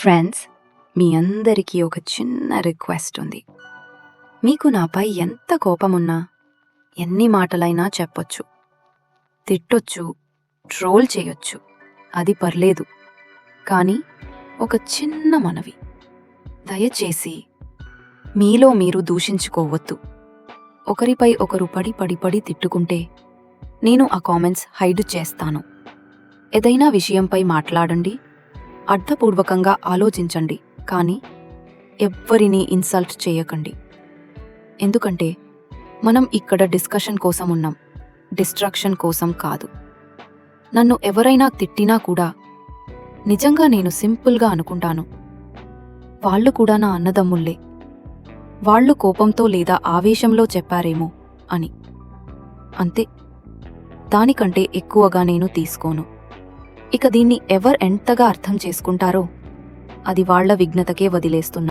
Friends, మీ అందరికీ ఒక చిన్న రిక్వెస్ట్ ఉంది. మీకు నాపై ఎంత కోపమున్నా, ఎన్ని మాటలైనా చెప్పొచ్చు, తిట్టొచ్చు, ట్రోల్ చేయొచ్చు, అది పర్లేదు. కానీ ఒక చిన్న మనవి, దయచేసి మీలో మీరు దూషించుకోవద్దు. ఒకరిపై ఒకరు పడి తిట్టుకుంటే నేను ఆ కామెంట్స్ హైడ్ చేస్తాను. ఏదైనా విషయంపై మాట్లాడండి, అర్థపూర్వకంగా ఆలోచించండి, కానీ ఎవ్వరినీ ఇన్సల్ట్ చేయకండి. ఎందుకంటే మనం ఇక్కడ డిస్కషన్ కోసం ఉన్నాం, డిస్ట్రాక్షన్ కోసం కాదు. నన్ను ఎవరైనా తిట్టినా కూడా నిజంగా నేను సింపుల్గా అనుకుంటాను, వాళ్ళు కూడా నా అన్నదమ్ముళ్ళే, వాళ్ళు కోపంతో లేదా ఆవేశంలో చెప్పారేమో అని. అంతే, దానికంటే ఎక్కువగా నేను తీసుకోను. ఇక దీన్ని ఎవరు ఎంతగా అర్థం చేసుకుంటారో అది వాళ్ల విఘ్నతకే వదిలేస్తున్నా.